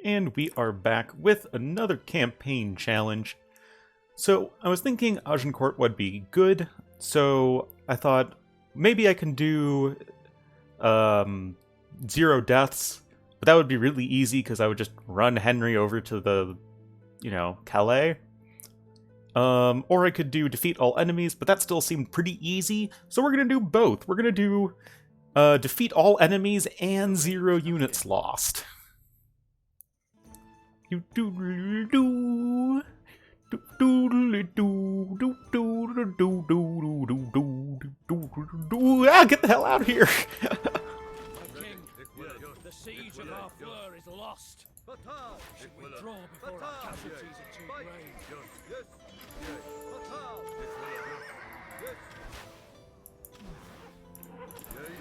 and we are back with another campaign challenge. So I was thinking Agincourt would be good, so I thought maybe I can do 0 deaths, but that would be really easy because I would just run Henry over to the, Calais. Or I could do defeat all enemies, but that still seemed pretty easy, so we're going to do both. We're going to do defeat all enemies and 0 units lost. Ah, get the hell out of here! King, the siege of our fleur is lost. Should we withdraw before our casualties are too great?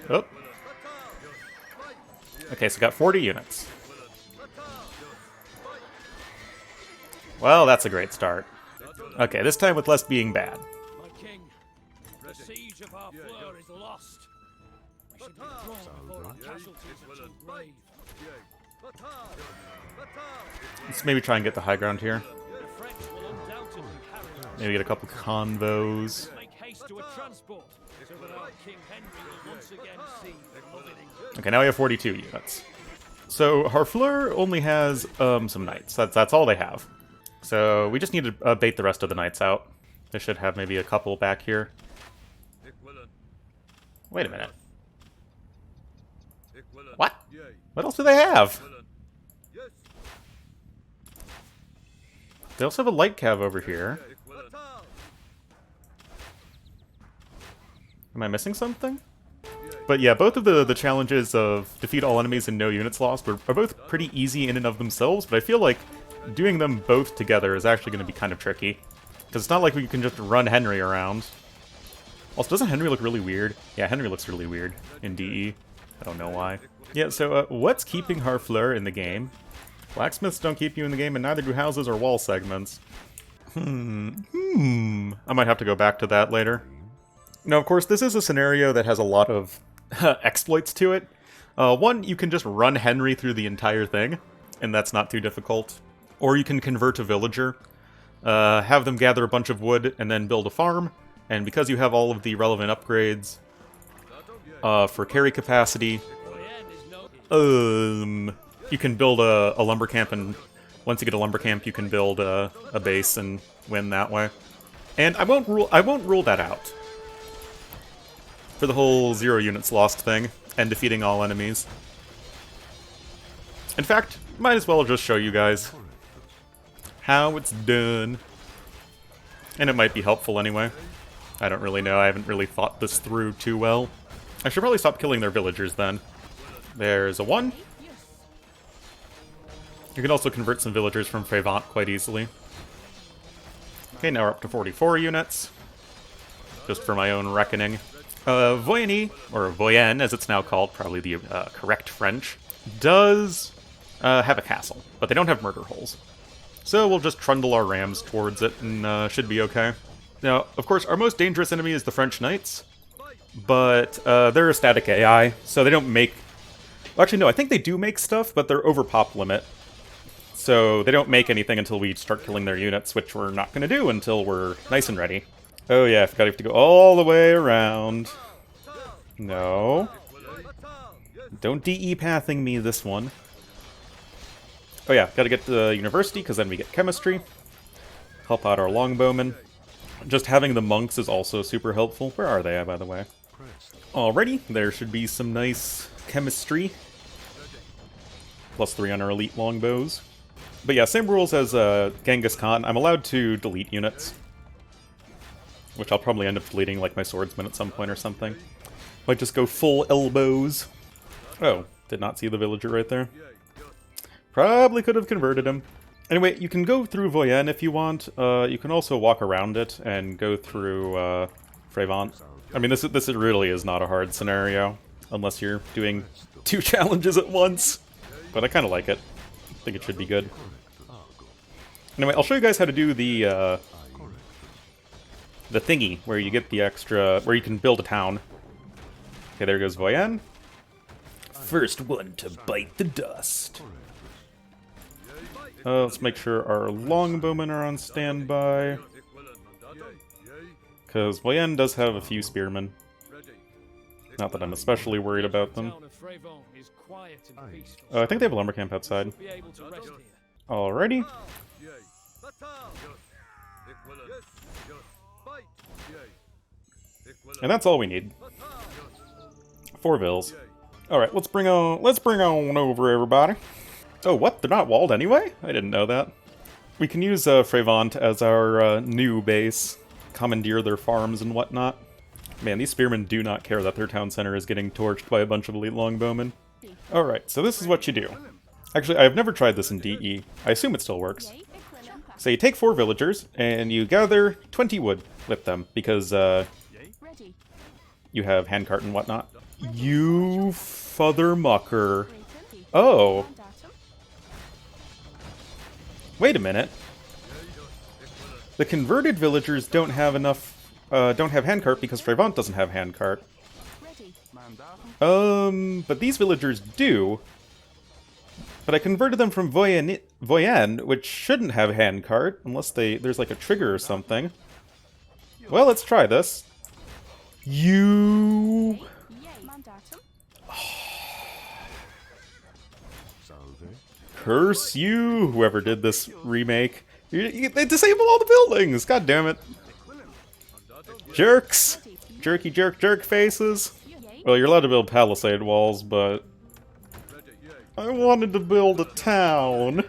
Oh. Okay, so got 40 units. Well, that's a great start. Okay, this time with less being bad. My king, the siege of our fleur is lost. We should withdraw before our casualties are too grave. Let's maybe try and get the high ground here. The French will undoubtedly harry us. Maybe get a couple convos. Make haste to a transport, so that our King Henry will once again see beloved England. Okay, now we have 42 units. So Harfleur only has some knights. That's all they have. So we just need to bait the rest of the knights out. They should have maybe a couple back here. Wait a minute. What? What else do they have? They also have a light cav over here. Am I missing something? But yeah, both of the challenges of defeat all enemies and no units lost are both pretty easy in and of themselves, but I feel like doing them both together is actually going to be kind of tricky. Because it's not like we can just run Henry around. Also, doesn't Henry look really weird? Yeah, Henry looks really weird in DE. I don't know why. Yeah, so what's keeping Harfleur in the game? Blacksmiths don't keep you in the game, and neither do houses or wall segments. I might have to go back to that later. Now, of course, this is a scenario that has a lot of exploits to it. One, you can just run Henry through the entire thing, and that's not too difficult. Or you can convert a villager, have them gather a bunch of wood, and then build a farm. And because you have all of the relevant upgrades for carry capacity, you can build a lumber camp, and once you get a lumber camp, you can build a base and win that way. And I won't rule that out for the whole 0 units lost thing and defeating all enemies. In fact, might as well just show you guys how it's done. And it might be helpful anyway. I don't really know. I haven't really thought this through too well. I should probably stop killing their villagers then. There's a 1. You can also convert some villagers from Frevant quite easily. Okay, now we're up to 44 units. Just for my own reckoning. Voyagny, or Voyenne as it's now called, probably the correct French, does have a castle, but they don't have murder holes. So we'll just trundle our rams towards it and should be okay. Now, of course, our most dangerous enemy is the French knights, but they're a static AI, so they don't make... Well, actually, no, I think they do make stuff, but they're over pop limit. So they don't make anything until we start killing their units, which we're not going to do until we're nice and ready. Oh yeah, I forgot I have to go all the way around. No. Don't DE pathing me this one. Oh yeah, gotta get to university, because then we get chemistry. Help out our longbowmen. Just having the monks is also super helpful. Where are they, by the way? Alrighty, there should be some nice chemistry. +3 on our elite longbows. But yeah, same rules as Genghis Khan. I'm allowed to delete units. Which I'll probably end up deleting like my swordsman at some point or something. Might just go full elbows. Oh, did not see the villager right there. Probably could have converted him. Anyway, you can go through Voyenne if you want. You can also walk around it and go through Frevant. I mean, this really is not a hard scenario, unless you're doing 2 challenges at once. But I kind of like it. I think it should be good. Anyway, I'll show you guys how to do the thingy, where you get the extra... where you can build a town. Okay, there goes Voyenne. First one to bite the dust. Let's make sure our longbowmen are on standby. Because Voyen does have a few spearmen. Not that I'm especially worried about them. I think they have a lumber camp outside. Alrighty. And that's all we need. 4 vills. Alright, let's bring on over, everybody. Oh, what? They're not walled anyway? I didn't know that. We can use Frevant as our new base. Commandeer their farms and whatnot. Man, these spearmen do not care that their town center is getting torched by a bunch of elite longbowmen. Alright, so this is what you do. Actually, I've never tried this in DE. I assume it still works. So you take 4 villagers, and you gather 20 wood with them, because you have handcart and whatnot. You father mucker. Oh. Wait a minute. The converted villagers don't have enough, don't have handcart because Frevant doesn't have handcart. But these villagers do. But I converted them from Voyen, which shouldn't have handcart, unless there's like a trigger or something. Well, let's try this. You... Curse you, whoever did this remake. They disable all the buildings! God damn it. Jerks! Jerky jerk faces. Well, you're allowed to build palisade walls, but... I wanted to build a town.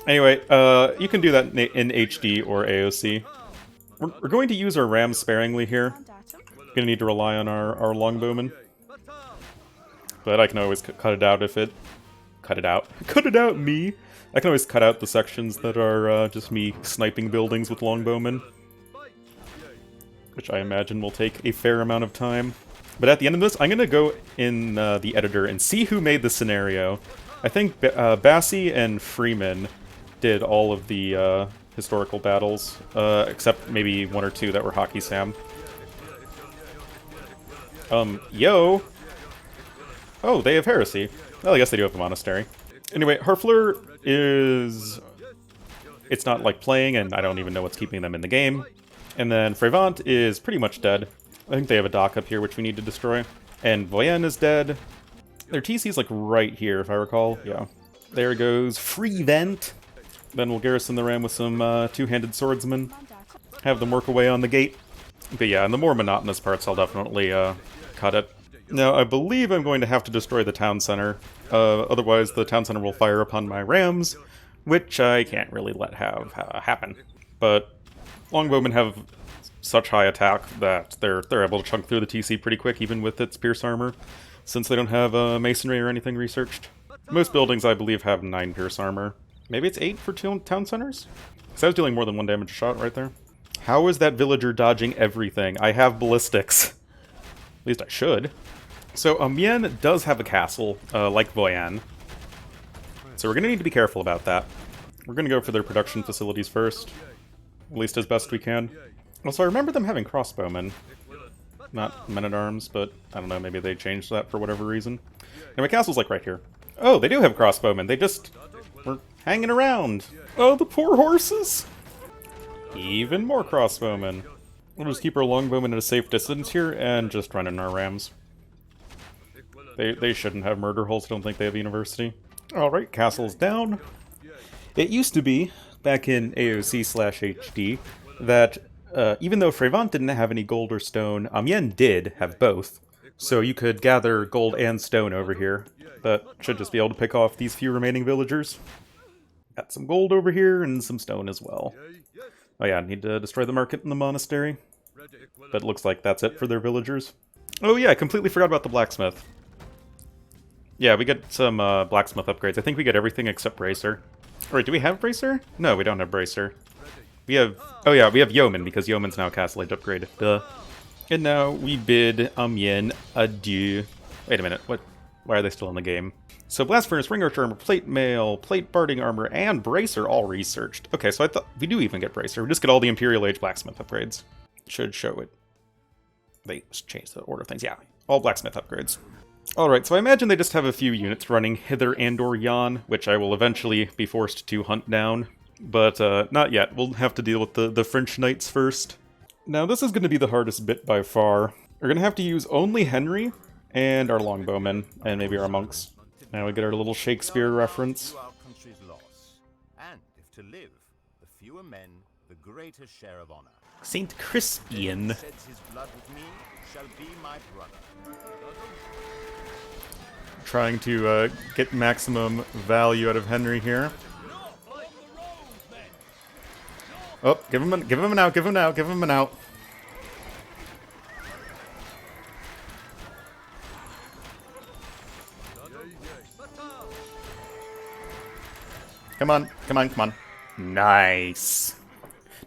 Anyway, you can do that in HD or AOC. We're going to use our rams sparingly here. We're gonna need to rely on our longbowmen. But I can always cut it out if it... Cut it out. Cut it out, me! I can always cut out the sections that are just me sniping buildings with longbowmen. Which I imagine will take a fair amount of time. But at the end of this, I'm gonna go in the editor and see who made the scenario. I think Bassi and Freeman did all of the historical battles, except maybe 1 or 2 that were Hockey Sam. Yo! Oh, they have Heresy. Well, I guess they do have a Monastery. Anyway, Harfleur is... It's not like playing, and I don't even know what's keeping them in the game. And then Frevant is pretty much dead. I think they have a dock up here which we need to destroy. And Voyen is dead. Their TC is like right here, if I recall. Yeah. There goes Frevent. Then we'll garrison the ram with some two-handed swordsmen. Have them work away on the gate. But yeah, in the more monotonous parts, I'll definitely cut it. Now, I believe I'm going to have to destroy the town center. Otherwise, the town center will fire upon my rams, which I can't really let happen. But longbowmen have such high attack that they're able to chunk through the TC pretty quick, even with its pierce armor, since they don't have masonry or anything researched. Most buildings, I believe, have 9 pierce armor. Maybe it's 8 for town centers? Because I was dealing more than 1 damage a shot right there. How is that villager dodging everything? I have ballistics. At least I should. So, Amiens does have a castle, like Voyen. So we're going to need to be careful about that. We're going to go for their production facilities first. At least as best we can. Also, I remember them having crossbowmen. Not men-at-arms, but I don't know, maybe they changed that for whatever reason. And my castle's like right here. Oh, they do have crossbowmen. They just were hanging around. Oh, the poor horses! Even more crossbowmen. We'll just keep our longbowmen at a safe distance here and just run in our rams. They shouldn't have murder holes. I don't think they have university. Alright, castle's down. It used to be, back in AOC/HD, that even though Frevant didn't have any gold or stone, Amiens did have both. So you could gather gold and stone over here. But should just be able to pick off these few remaining villagers. Got some gold over here and some stone as well. Oh yeah, I need to destroy the market and the monastery. But it looks like that's it for their villagers. Oh yeah, I completely forgot about the blacksmith. Yeah, we get some blacksmith upgrades. I think we get everything except Bracer. Wait, do we have Bracer? No, we don't have Bracer. We have... Oh yeah, we have Yeoman, because Yeoman's now Castle Age upgrade. Duh. And now we bid Amiens adieu. Wait a minute, what? Why are they still in the game? So Blast Furnace, Ring Archer Armor, Plate Mail, Plate Barding Armor, and Bracer all researched. Okay, so I thought we do even get Bracer. We just get all the Imperial Age Blacksmith upgrades. Should show it. They changed the order of things. Yeah, all Blacksmith upgrades. Alright, so I imagine they just have a few units running hither and or yon, which I will eventually be forced to hunt down. But not yet. We'll have to deal with the French knights first. Now this is going to be the hardest bit by far. We're going to have to use only Henry and our longbowmen, and maybe our monks. Now we get our little Shakespeare reference. Our country's loss, and if to live, the fewer men, the greater share of honor. Saint Crispian. Sheds his blood with me shall be my brother. Trying to get maximum value out of Henry here. Oh, give him an out, give him an out, give him an out. Come on, come on, come on. Nice.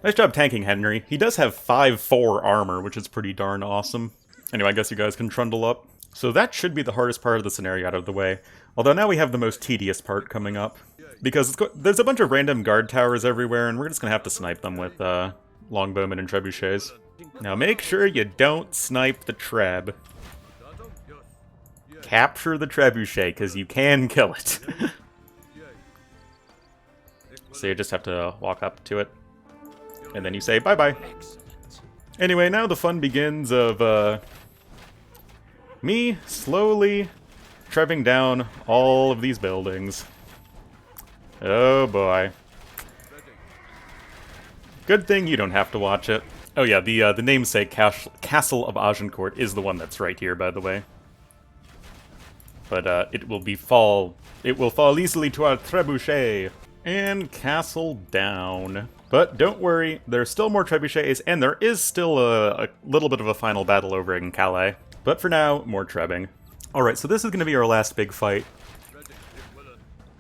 Nice job tanking Henry. He does have 5-4 armor, which is pretty darn awesome. Anyway, I guess you guys can trundle up. So that should be the hardest part of the scenario out of the way. Although now we have the most tedious part coming up. Because there's a bunch of random guard towers everywhere, and we're just going to have to snipe them with longbowmen and trebuchets. Now make sure you don't snipe the treb. Capture the trebuchet, because you can kill it. So you just have to walk up to it, and then you say bye-bye. Anyway, now the fun begins of me slowly trebbing down all of these buildings. Oh boy. Good thing you don't have to watch it. Oh yeah, the namesake Castle of Agincourt is the one that's right here, by the way. But it will fall easily to our trebuchet. And castle down. But don't worry, there's still more trebuchets, and there is still a little bit of a final battle over in Calais. But for now, more trebbing. Alright, so this is going to be our last big fight.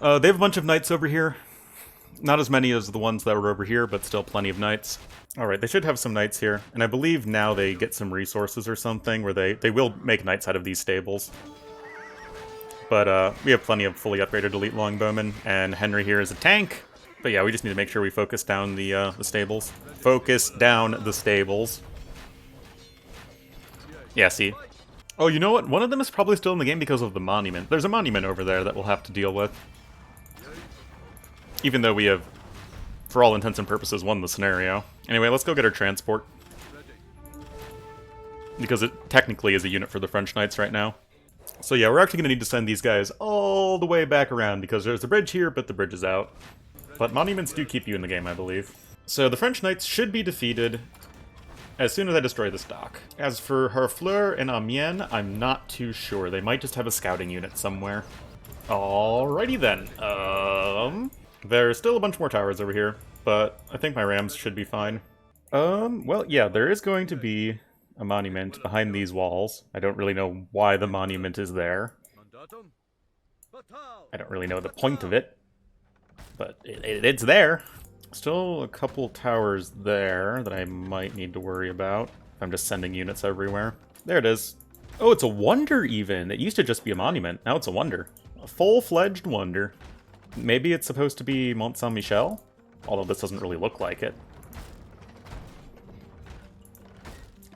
They have a bunch of knights over here. Not as many as the ones that were over here, but still plenty of knights. Alright, they should have some knights here. And I believe now they get some resources or something, where they will make knights out of these stables. But we have plenty of fully upgraded elite longbowmen, and Henry here is a tank. But yeah, we just need to make sure we focus down the stables. Focus down the stables. Yeah, see? Oh, you know what? One of them is probably still in the game because of the monument. There's a monument over there that we'll have to deal with. Even though we have, for all intents and purposes, won the scenario. Anyway, let's go get our transport. Because it technically is a unit for the French Knights right now. So yeah, we're actually going to need to send these guys all the way back around, because there's a bridge here, but the bridge is out. But monuments do keep you in the game, I believe. So the French Knights should be defeated as soon as I destroy this dock. As for Harfleur and Amiens, I'm not too sure. They might just have a scouting unit somewhere. Alrighty then. There's still a bunch more towers over here, but I think my rams should be fine. Well, yeah, there is going to be a monument behind these walls. I don't really know why the monument is there. I don't really know the point of it, but it's there. Still a couple towers there that I might need to worry about if I'm just sending units everywhere. There it is. Oh, it's a wonder even. It used to just be a monument. Now it's a wonder. A full-fledged wonder. Maybe it's supposed to be Mont Saint-Michel? Although this doesn't really look like it.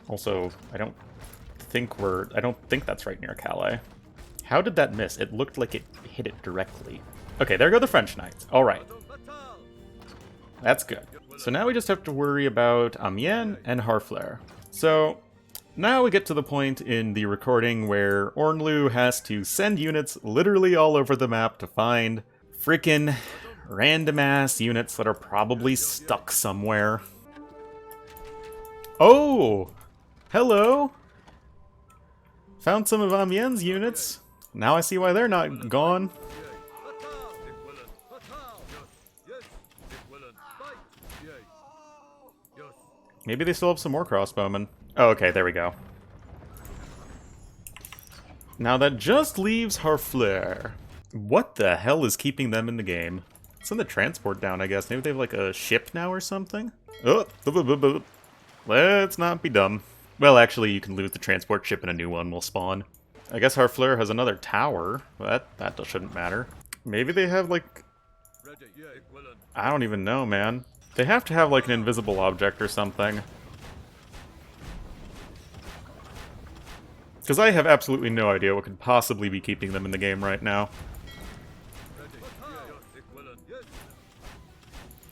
Also, I don't think that's right near Calais. How did that miss? It looked like it hit it directly. Okay, there go the French Knights. Alright. That's good. So now we just have to worry about Amiens and Harfleur. So, now we get to the point in the recording where Ornlu has to send units literally all over the map to find freaking random-ass units that are probably stuck somewhere. Oh! Hello! Found some of Amiens' units. Now I see why they're not gone. Maybe they still have some more crossbowmen. Oh, okay, there we go. Now that just leaves Harfleur. What the hell is keeping them in the game? Send the transport down, I guess. Maybe they have like a ship now or something? Oh, let's not be dumb. Well, actually, you can lose the transport ship and a new one will spawn. I guess Harfleur has another tower. That shouldn't matter. Maybe they have like... I don't even know, man. They have to have like an invisible object or something. Because I have absolutely no idea what could possibly be keeping them in the game right now.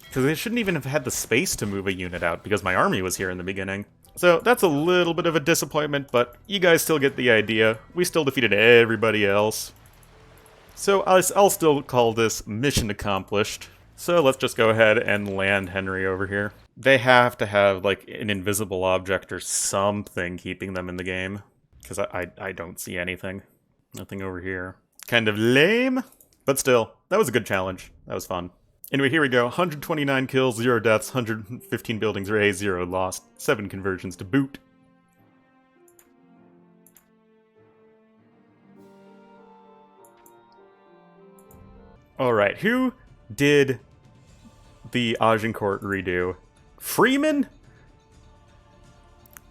Because they shouldn't even have had the space to move a unit out, because my army was here in the beginning. So that's a little bit of a disappointment, but you guys still get the idea. We still defeated everybody else. So I'll still call this mission accomplished. So let's just go ahead and land Henry over here. They have to have, like, an invisible object or something keeping them in the game. Because I don't see anything. Nothing over here. Kind of lame, but still, that was a good challenge. That was fun. Anyway, here we go. 129 kills, 0 deaths, 115 buildings razed, 0 lost, 7 conversions to boot. Alright, who did the Agincourt redo? Freeman?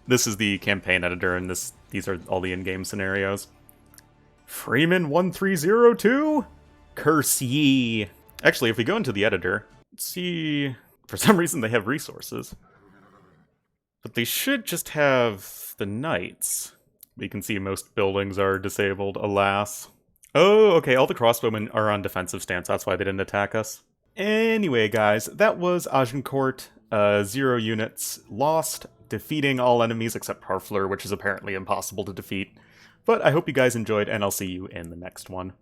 This is the campaign editor, and these are all the in-game scenarios. Freeman 1302? Curse ye. Actually, if we go into the editor, let's see... For some reason they have resources. But they should just have the knights. You can see most buildings are disabled, alas. Oh, okay, all the crossbowmen are on defensive stance, that's why they didn't attack us. Anyway, guys, that was Agincourt. 0 units lost, defeating all enemies except Harfleur, which is apparently impossible to defeat. But I hope you guys enjoyed, and I'll see you in the next one.